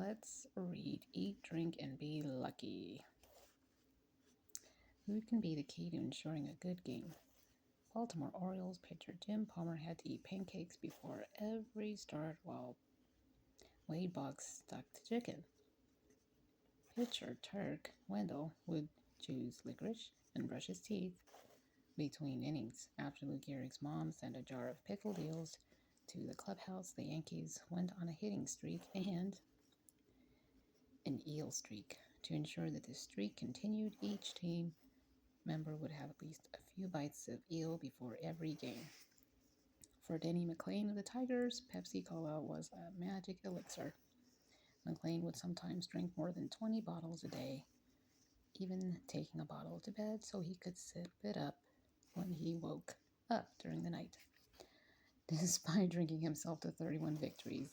Let's read, eat, drink, and be lucky. Who can be the key to ensuring a good game? Baltimore Orioles pitcher Jim Palmer had to eat pancakes before every start while Wade Boggs stuck to chicken. Pitcher Turk Wendell would choose licorice and brush his teeth between innings. After Lou Gehrig's mom sent a jar of pickled eels to the clubhouse, the Yankees went on a hitting streak and an eel streak. To ensure that the streak continued, each team member would have at least a few bites of eel before every game. For Denny McLain of the Tigers, Pepsi Cola was a magic elixir. McLain would sometimes drink more than 20 bottles a day, even taking a bottle to bed so he could sip it up when he woke up during the night. Despite drinking himself to 31 victories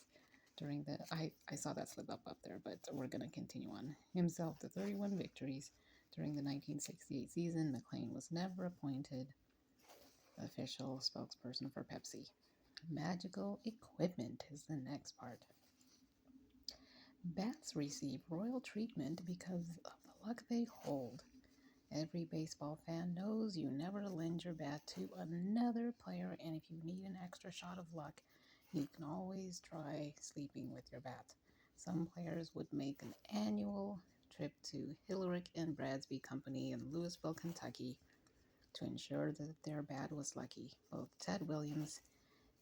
during the I saw that slip up there, but we're going to continue on. Himself to 31 victories during the 1968 season, McLain was never appointed official spokesperson for Pepsi. Magical equipment is the next part. Bats receive royal treatment because of the luck they hold. Every baseball fan knows you never lend your bat to another player, and if you need an extra shot of luck, you can always try sleeping with your bat. Some players would make an annual trip to Hillerich and Bradsby Company in Louisville, Kentucky, to ensure that their bat was lucky. Both Ted Williams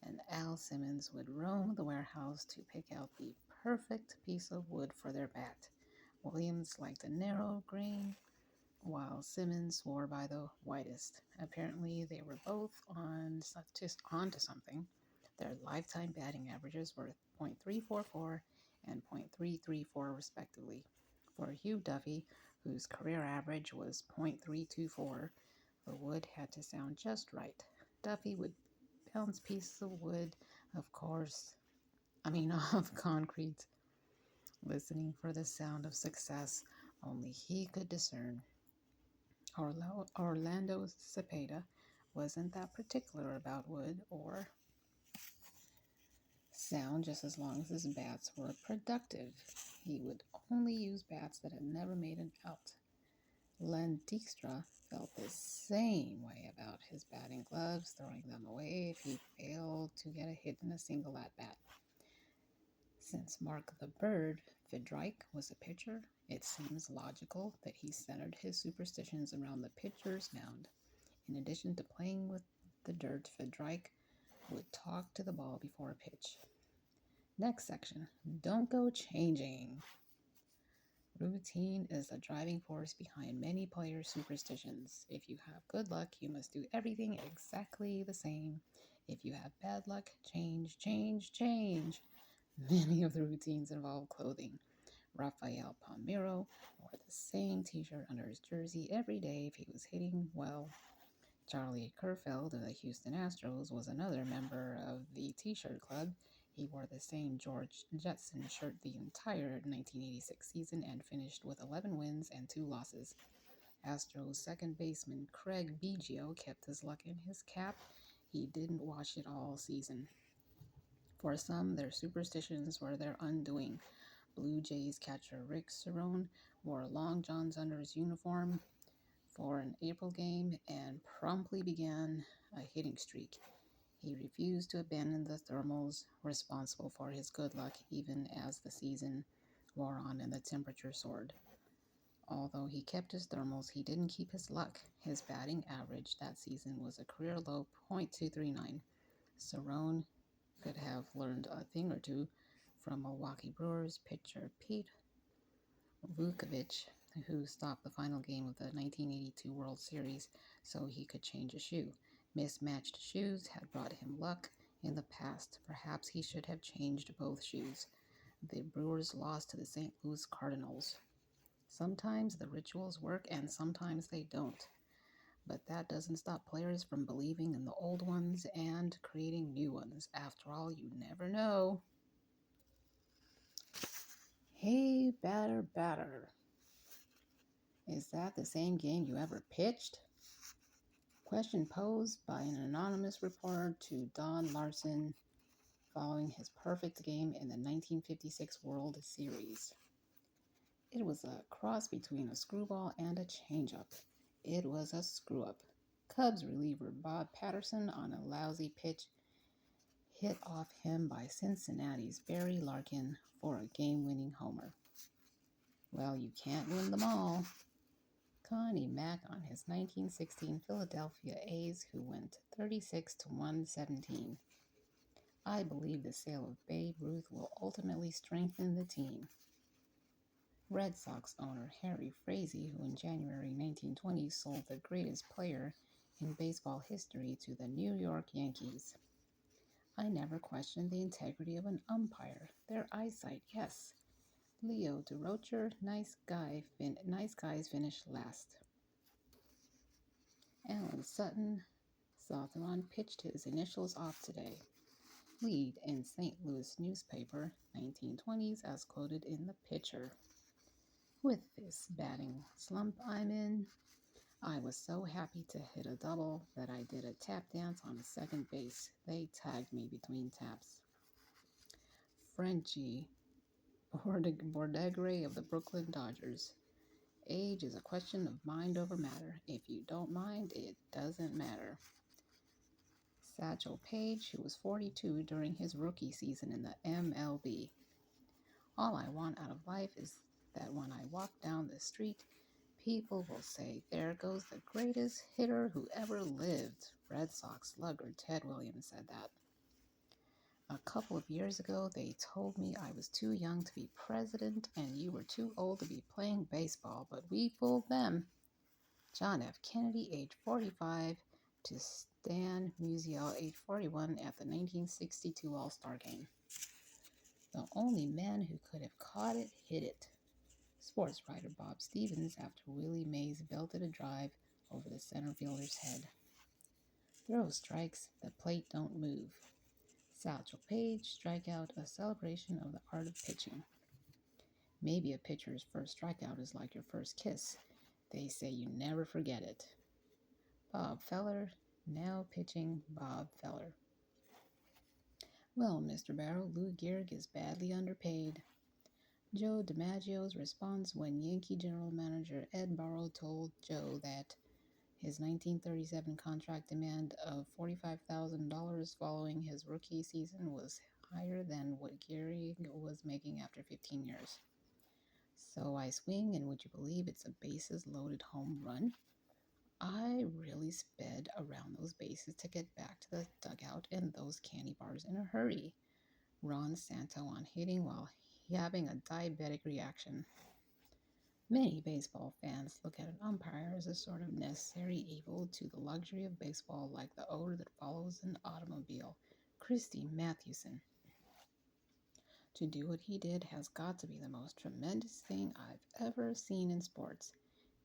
and Al Simmons would roam the warehouse to pick out the perfect piece of wood for their bat. Williams liked a narrow grain, while Simmons swore by the widest. Apparently, they were both onto something. Their lifetime batting averages were .344 and .334 respectively. For Hugh Duffy, whose career average was .324, the wood had to sound just right. Duffy would bounce pieces of wood, of concrete, listening for the sound of success only he could discern. Orlando Cepeda wasn't that particular about wood or sound, just as long as his bats were productive. He would only use bats that had never made an out. Len Dykstra felt the same way about his batting gloves, throwing them away if he failed to get a hit in a single at-bat. Since Mark the Bird Fidryk was a pitcher, it seems logical that he centered his superstitions around the pitcher's mound. In addition to playing with the dirt, Fidryk would talk to the ball before a pitch. Next section, don't go changing. Routine is a driving force behind many players' superstitions. If you have good luck, you must do everything exactly the same. If you have bad luck, change, change, change. Many of the routines involve clothing. Rafael Palmeiro wore the same t-shirt under his jersey every day if he was hitting well. Charlie Kerfeld of the Houston Astros was another member of the T-shirt club. He wore the same George Jetson shirt the entire 1986 season and finished with 11 wins and 2 losses. Astros second baseman Craig Biggio kept his luck in his cap. He didn't wash it all season. For some, their superstitions were their undoing. Blue Jays catcher Rick Cerone wore long johns under his uniform for an April game and promptly began a hitting streak. He refused to abandon the thermals responsible for his good luck even as the season wore on and the temperature soared. Although he kept his thermals, he didn't keep his luck. His batting average that season was a career low .239. Cerone could have learned a thing or two from Milwaukee Brewers pitcher Pete Vukovich, who stopped the final game of the 1982 World Series so he could change a shoe. Mismatched shoes had brought him luck in the past. Perhaps he should have changed both shoes. The Brewers lost to the St. Louis Cardinals. Sometimes the rituals work and sometimes they don't. But that doesn't stop players from believing in the old ones and creating new ones. After all, you never know. Hey, batter, batter. Is that the same game you ever pitched? Question posed by an anonymous reporter to Don Larson following his perfect game in the 1956 World Series. It was a cross between a screwball and a changeup. It was a screw-up. Cubs reliever Bob Patterson on a lousy pitch hit off him by Cincinnati's Barry Larkin for a game-winning homer. Well, you can't win them all. Connie Mack on his 1916 Philadelphia A's, who went 36-117. I believe the sale of Babe Ruth will ultimately strengthen the team. Red Sox owner Harry Frazee, who in January 1920 sold the greatest player in baseball history to the New York Yankees. I never questioned the integrity of an umpire. Their eyesight, yes. Leo Durocher, nice guys finished last. Alan Sutton saw Theron pitched his initials off today. Lead in St. Louis newspaper, 1920s, as quoted in the pitcher. With this batting slump I'm in, I was so happy to hit a double that I did a tap dance on second base. They tagged me between taps. Frenchie Bordegre of the Brooklyn Dodgers. Age is a question of mind over matter. If you don't mind, it doesn't matter. Satchel Paige, who was 42 during his rookie season in the MLB. All I want out of life is that when I walk down the street, people will say, "There goes the greatest hitter who ever lived." Red Sox slugger Ted Williams said that. A couple of years ago, they told me I was too young to be president and you were too old to be playing baseball, but we fooled them. John F. Kennedy, age 45, to Stan Musial, age 41, at the 1962 All-Star Game. The only man who could have caught it hit it. Sports writer Bob Stevens after Willie Mays belted a drive over the center fielder's head. Throw strikes, the plate don't move. Satchel Paige, strikeout, a celebration of the art of pitching. Maybe a pitcher's first strikeout is like your first kiss. They say you never forget it. Bob Feller, now pitching Bob Feller. Well, Mr. Barrow, Lou Gehrig is badly underpaid. Joe DiMaggio's response when Yankee general manager Ed Barrow told Joe that his 1937 contract demand of $45,000 following his rookie season was higher than what Gehrig was making after 15 years. So I swing, and would you believe it's a bases-loaded home run? I really sped around those bases to get back to the dugout and those candy bars in a hurry. Ron Santo on hitting while having a diabetic reaction. Many baseball fans look at an umpire as a sort of necessary evil to the luxury of baseball, like the odor that follows an automobile. Christy Mathewson. To do what he did has got to be the most tremendous thing I've ever seen in sports.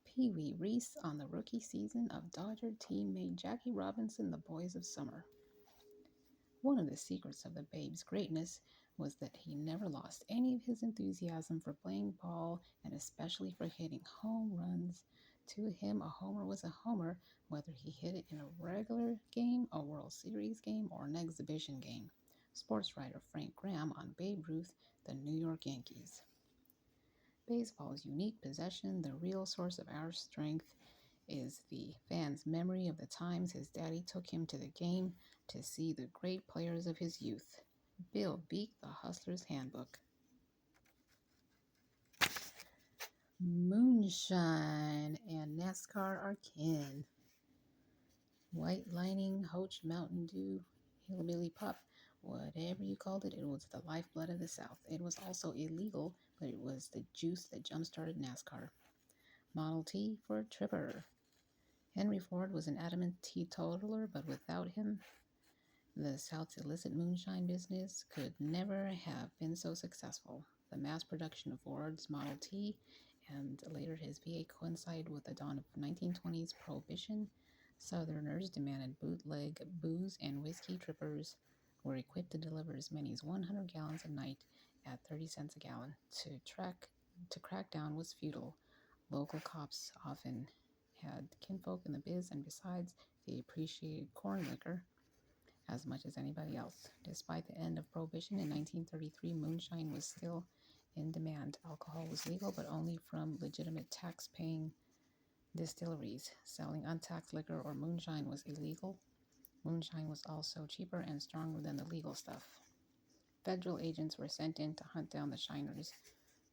Pee Wee Reese on the rookie season of Dodger team made Jackie Robinson the boys of summer. One of the secrets of the Babe's greatness was that he never lost any of his enthusiasm for playing ball and especially for hitting home runs. To him, a homer was a homer, whether he hit it in a regular game, a World Series game, or an exhibition game. Sports writer Frank Graham on Babe Ruth, the New York Yankees. Baseball's unique possession, the real source of our strength, is the fan's memory of the times his daddy took him to the game to see the great players of his youth. Bill Beek, The Hustler's Handbook. Moonshine and NASCAR are kin. White Lining, Hoach, Mountain Dew, Hillbilly Pup, whatever you called it, it was the lifeblood of the South. It was also illegal, but it was the juice that jump-started NASCAR. Model T for Tripper. Henry Ford was an adamant teetotaler, but without him, the South's illicit moonshine business could never have been so successful. The mass production of Ford's Model T and later his V8 coincided with the dawn of 1920s Prohibition. Southerners demanded bootleg booze, and whiskey trippers were equipped to deliver as many as 100 gallons a night at 30 cents a gallon. To crack down was futile. Local cops often had kinfolk in the biz, and besides, they appreciated corn liquor. as much as anybody else. Despite the end of Prohibition in 1933, moonshine was still in demand. Alcohol was legal, but only from legitimate tax-paying distilleries. Selling untaxed liquor or moonshine was illegal. Moonshine was also cheaper and stronger than the legal stuff. Federal agents were sent in to hunt down the shiners,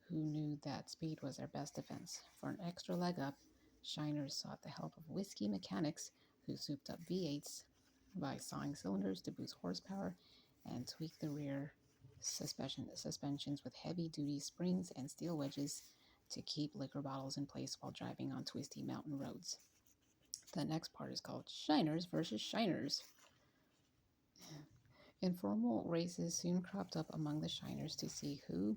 who knew that speed was their best defense. For an extra leg up, shiners sought the help of whiskey mechanics who souped up V8s by sawing cylinders to boost horsepower and tweak the rear suspensions with heavy-duty springs and steel wedges to keep liquor bottles in place while driving on twisty mountain roads. The next part is called Shiners versus Shiners. Informal races soon cropped up among the shiners to see who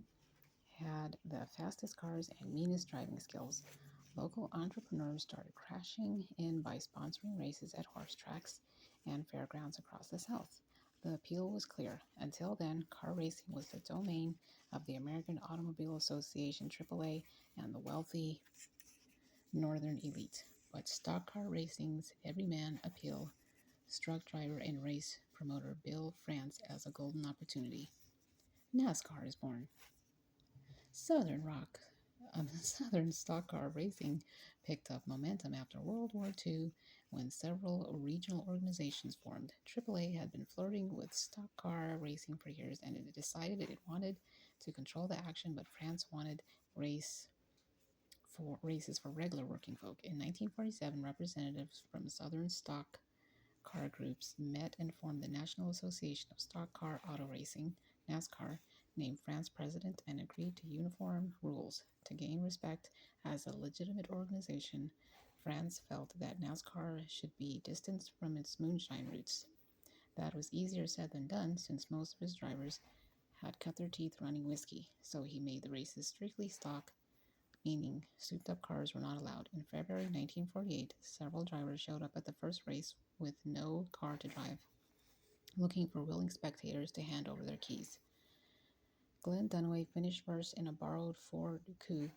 had the fastest cars and meanest driving skills. Local entrepreneurs started crashing in by sponsoring races at horse tracks and fairgrounds across the South. The appeal was clear. Until then, car racing was the domain of the American Automobile Association AAA and the wealthy northern elite. But stock car racing's everyman appeal struck driver and race promoter Bill France as a golden opportunity. NASCAR is born. Southern stock car racing picked up momentum after World War II when several regional organizations formed. AAA had been flirting with stock car racing for years, and it decided it wanted to control the action, but France wanted races for regular working folk. In 1947, representatives from Southern stock car groups met and formed the National Association of Stock Car Auto Racing, NASCAR, named France president, and agreed to uniform rules. To gain respect as a legitimate organization, France felt that NASCAR should be distanced from its moonshine roots. That was easier said than done, since most of his drivers had cut their teeth running whiskey, so he made the races strictly stock, meaning souped-up cars were not allowed. In February 1948, several drivers showed up at the first race with no car to drive, looking for willing spectators to hand over their keys. Glenn Dunaway finished first in a borrowed Ford coupe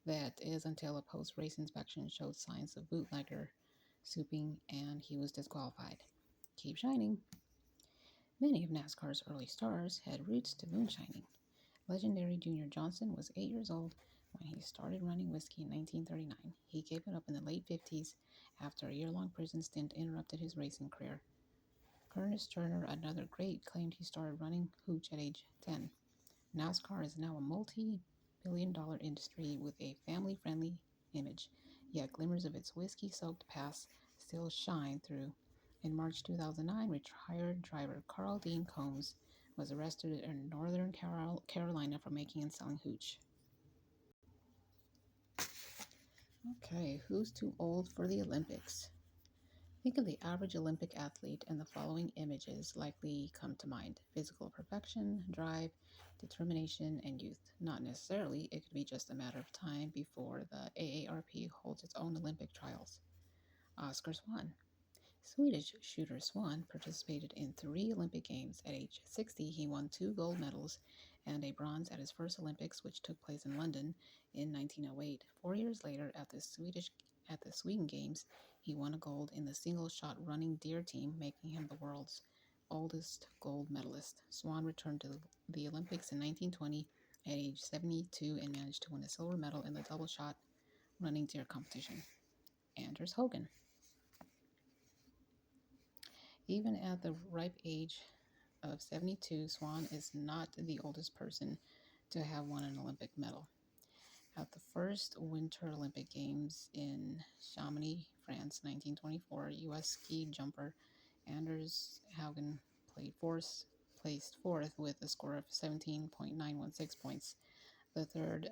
that is until a post-race inspection showed signs of bootlegger souping, and he was disqualified. Keep shining. Many of NASCAR's early stars had roots to moonshining. Legendary Junior Johnson was 8 years old when he started running whiskey in 1939. He gave it up in the late 50s after a year-long prison stint interrupted his racing career. Ernest Turner, another great, claimed he started running hooch at age 10. NASCAR is now a multi-billion-dollar industry with a family-friendly image, yet glimmers of its whiskey-soaked past still shine through. In March 2009, retired driver Carl Dean Combs was arrested in Northern Carolina for making and selling hooch. Okay, who's too old for the Olympics? Think of the average Olympic athlete, and the following images likely come to mind: physical perfection, drive, determination, and youth. Not necessarily, it could be just a matter of time before the AARP holds its own Olympic trials. Oscar Swan. Swedish shooter Swan participated in 3 Olympic Games. At age 60, he won 2 gold medals and a bronze at his first Olympics, which took place in London in 1908. 4 years later, at the Sweden Games, he won a gold in the single-shot running deer team, making him the world's oldest gold medalist. Swan returned to the Olympics in 1920 at age 72 and managed to win a silver medal in the double-shot running deer competition. Anders Hogan. Even at the ripe age of 72, Swan is not the oldest person to have won an Olympic medal. At the first Winter Olympic Games in Chamonix, France, 1924, U.S. ski jumper Anders Haugen placed fourth with a score of 17.916 points. The third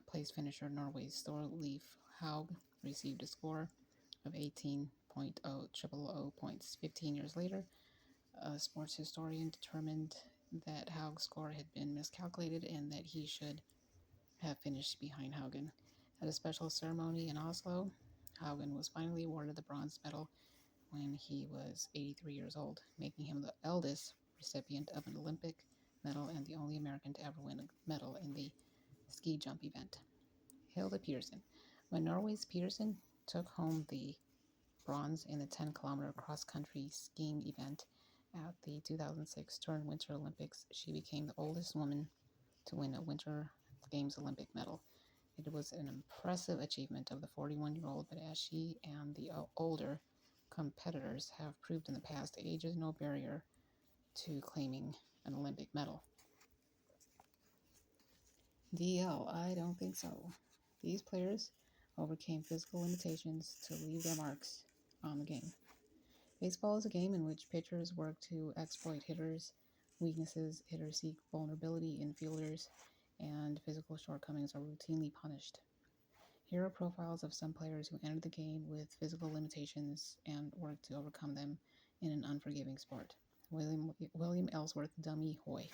place finisher, Norway's Thorleif Haug, received a score of 18.000 points. 15 years later, a sports historian determined that Haug's score had been miscalculated and that he should have finished behind Haugen. At a special ceremony in Oslo, Haugen was finally awarded the bronze medal when he was 83 years old, making him the eldest recipient of an Olympic medal and the only American to ever win a medal in the ski jump event. Hilda Peterson. When Norway's Peterson took home the bronze in the 10-kilometer cross-country skiing event At the 2006 Turin Winter Olympics, she became the oldest woman to win a Winter Games Olympic medal. It was an impressive achievement of the 41-year-old, but as she and the older competitors have proved in the past, age is no barrier to claiming an Olympic medal. DL, I don't think so. These players overcame physical limitations to leave their marks on the game. Baseball is a game in which pitchers work to exploit hitters' weaknesses. Hitters seek vulnerability in fielders, and physical shortcomings are routinely punished. Here are profiles of some players who entered the game with physical limitations and worked to overcome them in an unforgiving sport. William Ellsworth Dummy Hoy.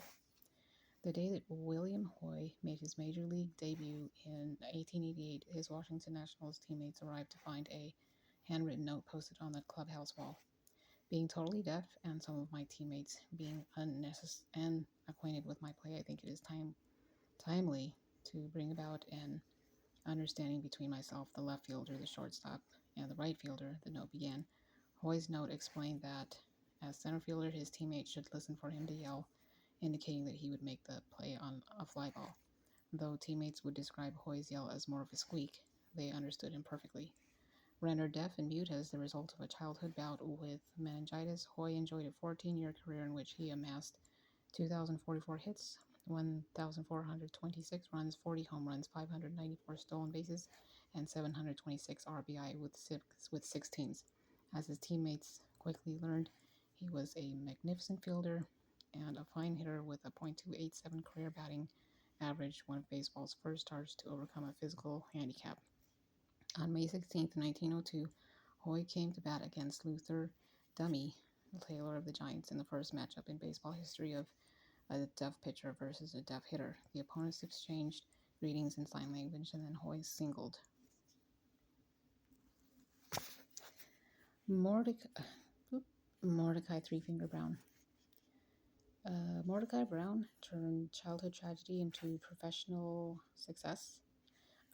The day that William Hoy made his major league debut in 1888, his Washington Nationals teammates arrived to find a handwritten note posted on the clubhouse wall. Being totally deaf and some of my teammates being unacquainted with my play, I think it is timely to bring about an understanding between myself, the left fielder, the shortstop, and the right fielder. The note began. Hoy's note explained that as center fielder, his teammates should listen for him to yell, indicating that he would make the play on a fly ball. Though teammates would describe Hoy's yell as more of a squeak, they understood him perfectly. Rendered deaf and mute as the result of a childhood bout with meningitis, Hoy enjoyed a 14-year career in which he amassed 2,044 hits, 1,426 runs, 40 home runs, 594 stolen bases, and 726 RBI with 16s. As his teammates quickly learned, he was a magnificent fielder and a fine hitter with a .287 career batting average, one of baseball's first stars to overcome a physical handicap. On May 16, 1902, Hoy came to bat against Luther Dummy Taylor of the Giants in the first matchup in baseball history of a deaf pitcher versus a deaf hitter. The opponents exchanged greetings in sign language, and then Hoy singled. Mordecai Three Finger Brown. Mordecai Brown turned childhood tragedy into professional success.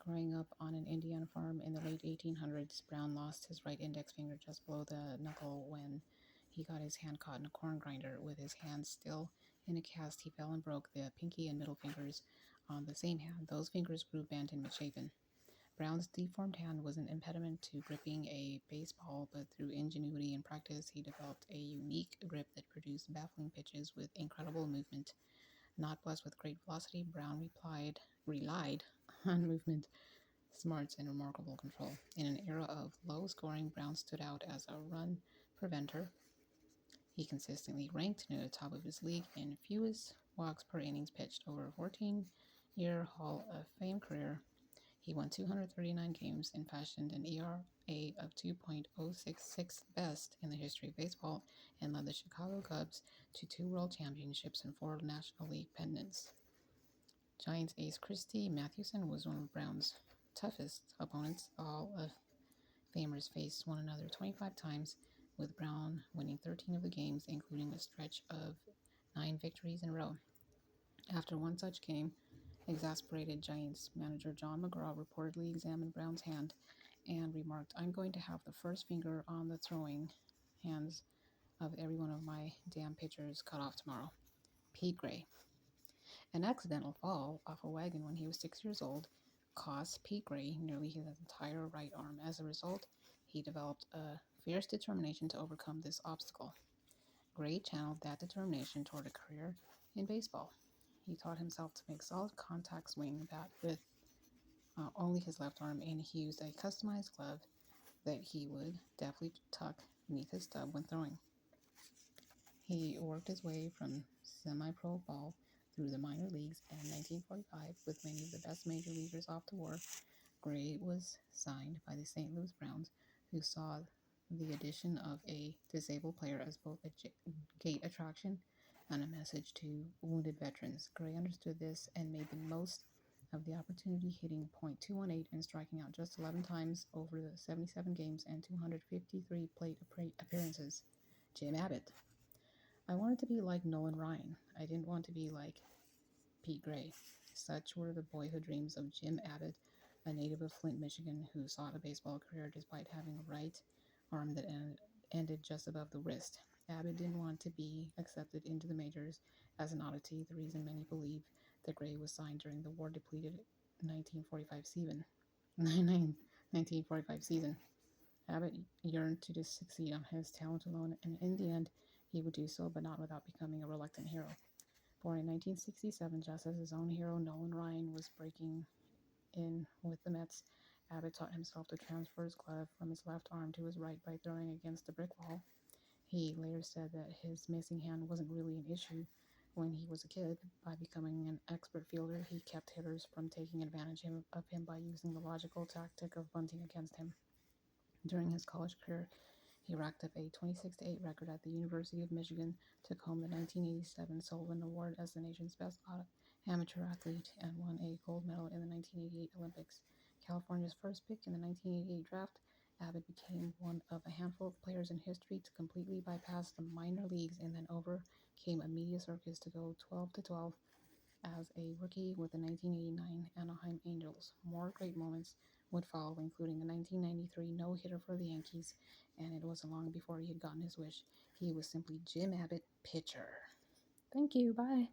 Growing up on an Indiana farm in the late 1800s, Brown lost his right index finger just below the knuckle when he got his hand caught in a corn grinder. With his hand still in a cast, he fell and broke the pinky and middle fingers on the same hand. Those fingers grew bent and misshapen. Brown's deformed hand was an impediment to gripping a baseball, but through ingenuity and practice, he developed a unique grip that produced baffling pitches with incredible movement. Not blessed with great velocity, Brown relied on movement, smarts, and remarkable control. In an era of low scoring, Brown stood out as a run preventer. He consistently ranked near the top of his league in fewest walks per innings pitched. Over a 14-year Hall of Fame career, he won 239 games and fashioned an ERA of 2.066, best in the history of baseball, and led the Chicago Cubs to 2 World Championships and 4 National League pennants. Giants ace Christy Mathewson was one of Brown's toughest opponents. The Hall of Famers faced one another 25 times, with Brown winning 13 of the games, including a stretch of 9 victories in a row. After one such game, exasperated Giants manager John McGraw reportedly examined Brown's hand and remarked, "I'm going to have the first finger on the throwing hands of every one of my damn pitchers cut off tomorrow." Pete Gray. An accidental fall off a wagon when he was 6 years old cost Pete Gray nearly his entire right arm. As a result, he developed a fierce determination to overcome this obstacle. Gray channeled that determination toward a career in baseball. He taught himself to make solid contact swing bat with only his left arm, and he used a customized glove that he would deftly tuck beneath his stub when throwing. He worked his way from semi-pro ball through the minor leagues, and in 1945, with many of the best major leaguers off to war, Gray was signed by the St. Louis Browns, who saw the addition of a disabled player as both a gate attraction and a message to wounded veterans. Gray understood this and made the most of the opportunity, hitting .218 and striking out just 11 times over the 77 games and 253 plate appearances. Jim Abbott. I wanted to be like Nolan Ryan. I didn't want to be like Pete Gray. Such were the boyhood dreams of Jim Abbott, a native of Flint, Michigan, who sought a baseball career despite having a right arm that ended just above the wrist. Abbott didn't want to be accepted into the majors as an oddity, the reason many believe the Gray was signed during the war-depleted 1945 season. 1945 season. Abbott yearned to succeed on his talent alone, and in the end, he would do so, but not without becoming a reluctant hero. Born in 1967, just as his own hero Nolan Ryan was breaking in with the Mets, Abbott taught himself to transfer his glove from his left arm to his right by throwing against a brick wall. He later said that his missing hand wasn't really an issue when he was a kid. By becoming an expert fielder, he kept hitters from taking advantage of him by using the logical tactic of bunting against him. During his college career, he racked up a 26-8 record at the University of Michigan, took home the 1987 Sullivan Award as the nation's best amateur athlete, and won a gold medal in the 1988 Olympics. California's first pick in the 1988 draft, Abbott became one of a handful of players in history to completely bypass the minor leagues and then overcame a media circus to go 12-12 as a rookie with the 1989 Anaheim Angels. More great moments would follow, including the 1993 no-hitter for the Yankees, and it wasn't long before he had gotten his wish. He was simply Jim Abbott, pitcher. Thank you. Bye.